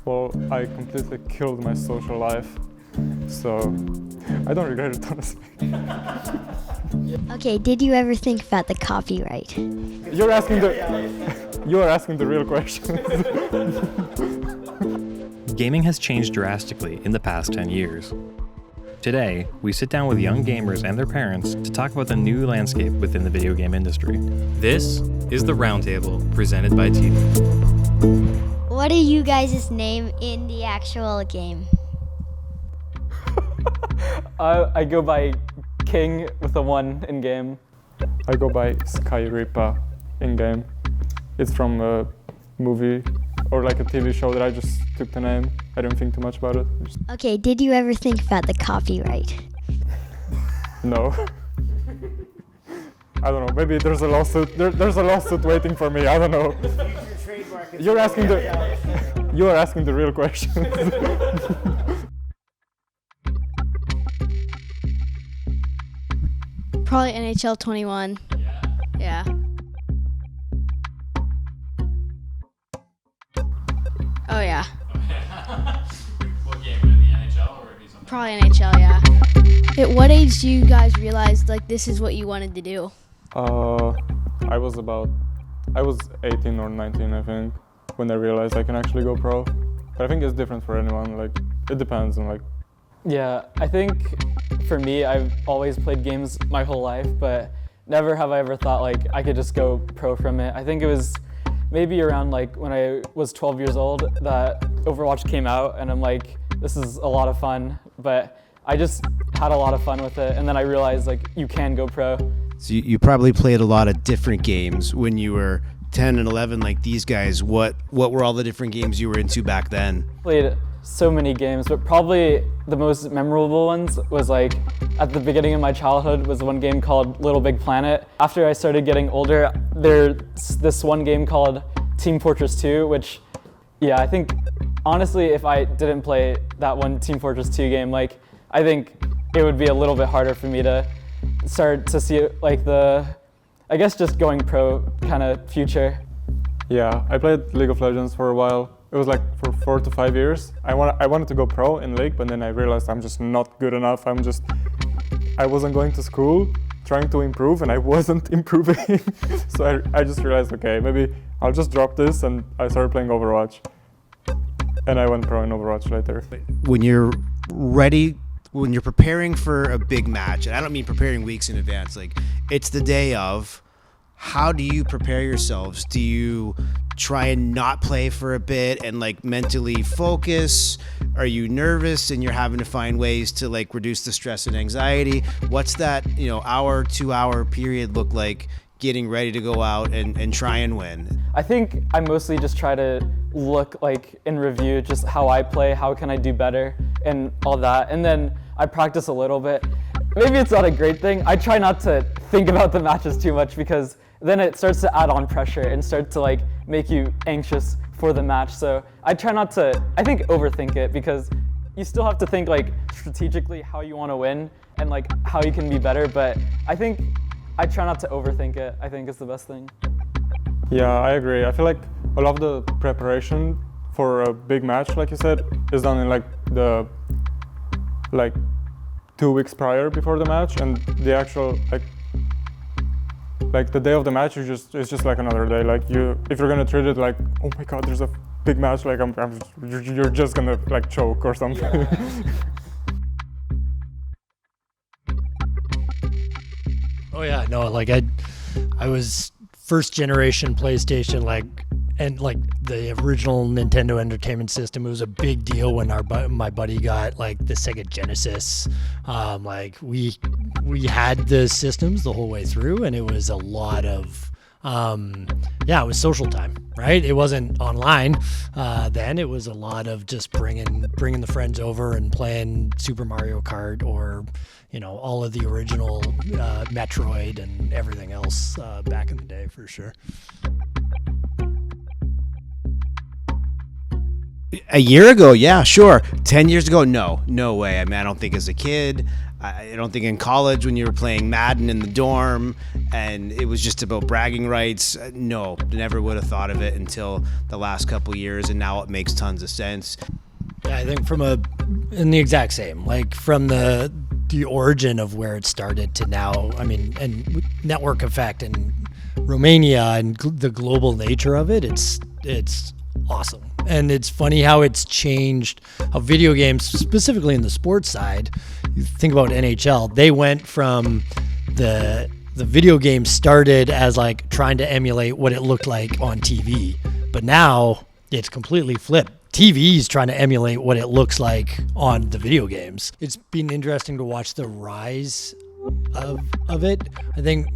Well, I completely killed my social life, so I don't regret it, honestly. Okay, did you ever think about the copyright? You are asking the real questions. Gaming has changed drastically in the past 10 years. Today, we sit down with young gamers and their parents to talk about the new landscape within the video game industry. This is the Roundtable, presented by TD. What are you guys' name in the actual game? I go by King with a 1 in game. I go by Skairipa in game. It's from a movie or like a TV show that I just took the name. I didn't think too much about it. Okay, did you ever think about the copyright? No. I don't know. Maybe there's a lawsuit. There's a lawsuit waiting for me. I don't know. You are asking the real questions. Probably NHL 21. Yeah. Oh yeah. What game? In the NHL or something? Probably NHL, yeah. At what age do you guys realize like this is what you wanted to do? I was 18 or 19, I think, when I realized I can actually go pro. But I think it's different for anyone. Like, it depends on like. Yeah, I think for me, I've always played games my whole life, but never have I ever thought like I could just go pro from it. I think it was maybe around like when I was 12 years old that Overwatch came out, and I'm like, this is a lot of fun, but I just had a lot of fun with it, and then I realized like you can go pro. So you probably played a lot of different games when you were 10 and 11 like these guys. What were all the different games you were into back then? Played so many games, but probably the most memorable ones was like at the beginning of my childhood was one game called Little Big Planet. After I started getting older, there's this one game called Team Fortress 2, which, yeah, I think honestly if I didn't play that one Team Fortress 2 game, like I think it would be a little bit harder for me to start to see like I guess just going pro kind of future. Yeah, I played League of Legends for a while. It was like for 4 to 5 years. I wanted to go pro in League, but then I realized I'm just not good enough. I wasn't going to school trying to improve, and I wasn't improving. So I just realized, okay, maybe I'll just drop this, and I started playing Overwatch. And I went pro in Overwatch later. When you're ready, when you're preparing for a big match, and I don't mean preparing weeks in advance, like it's the day of, how do you prepare yourselves? Do you try and not play for a bit and like mentally focus? Are you nervous and you're having to find ways to like reduce the stress and anxiety? What's that, hour, 2 hour period look like getting ready to go out and try and win? I think I mostly just try to look like and review just how I play, how can I do better and all that. And then I practice a little bit. Maybe it's not a great thing. I try not to think about the matches too much because then it starts to add on pressure and start to like make you anxious for the match. So I try not to, I think, overthink it, because you still have to think like strategically how you want to win and like how you can be better. But I think I try not to overthink it. I think it's the best thing. Yeah, I agree. I feel like a lot of the preparation for a big match, like you said, is done in like 2 weeks prior before the match, and the actual like the day of the match it's just like another day. Like if you're gonna treat it like, oh my god, there's a big match, like you're just gonna like choke or something. Yeah. Oh yeah, no, like I was first generation PlayStation, and the original Nintendo Entertainment System. It was a big deal when my buddy got like the Sega Genesis. We had the systems the whole way through, and it was a lot of it was social time, right? It wasn't online then. It was a lot of just bringing the friends over and playing Super Mario Kart or all of the original Metroid and everything else back in the day, for sure. A year ago, yeah, sure. 10 years ago, no way. I mean, I don't think as a kid, I don't think in college when you were playing Madden in the dorm and it was just about bragging rights. No, never would have thought of it until the last couple years, and now it makes tons of sense. Yeah, I think in the exact same, like from the origin of where it started to now, I mean, and network effect and Romania and the global nature of it, it's awesome. And it's funny how it's changed how video games, specifically in the sports side, you think about NHL, they went from the video game started as like trying to emulate what it looked like on TV, but now it's completely flipped. TV's trying to emulate what it looks like on the video games. It's been interesting to watch the rise of it. I think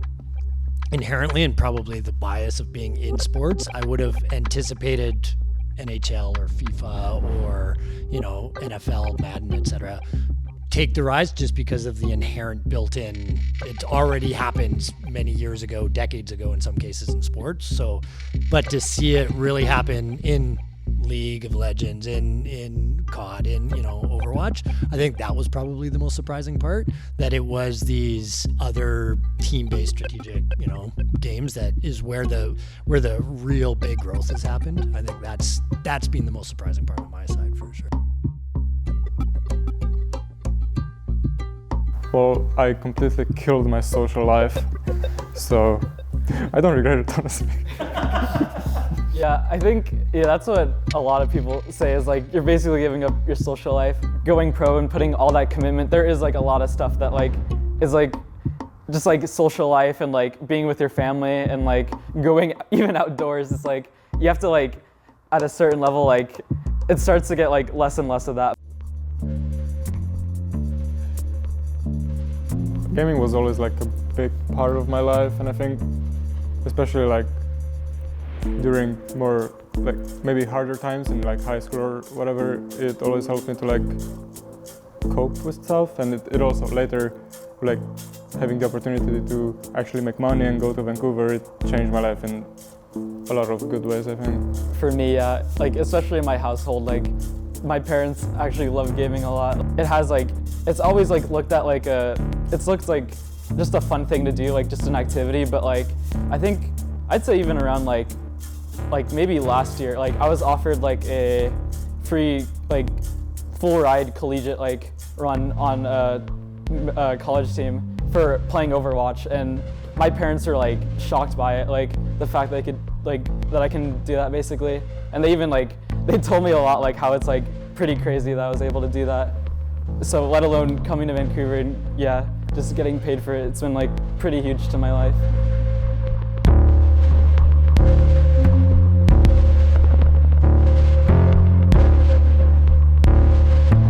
inherently, and probably the bias of being in sports, I would have anticipated NHL or FIFA or, NFL, Madden, etc. take the rise just because of the inherent built-in, it already happened many years ago, decades ago in some cases in sports. So, but to see it really happen in League of Legends, in COD, in Overwatch, I think that was probably the most surprising part, that it was these other team-based strategic games that is where the real big growth has happened. I think that's been the most surprising part on my side for sure. Well, I completely killed my social life, so I don't regret it, honestly. Yeah, I think that's what a lot of people say is like you're basically giving up your social life, going pro and putting all that commitment. There is like a lot of stuff that like is like just like social life and like being with your family and like going even outdoors. It's like you have to like at a certain level like it starts to get like less and less of that. Gaming was always like a big part of my life, and I think especially like during more like maybe harder times in like high school or whatever, it always helped me to like cope with stuff, and it also later like having the opportunity to actually make money and go to Vancouver, it changed my life in a lot of good ways, I think. For me, like especially in my household, like my parents actually love gaming a lot. It has like, it's always like looked at like it looks like just a fun thing to do, like just an activity, but like I think I'd say even around like maybe last year, like I was offered like a free like full ride collegiate like run on a college team for playing Overwatch, and my parents are like shocked by it, like the fact that I could like that I can do that basically, and they even like they told me a lot like how it's like pretty crazy that I was able to do that. So let alone coming to Vancouver and yeah, just getting paid for it, it's been like pretty huge to my life.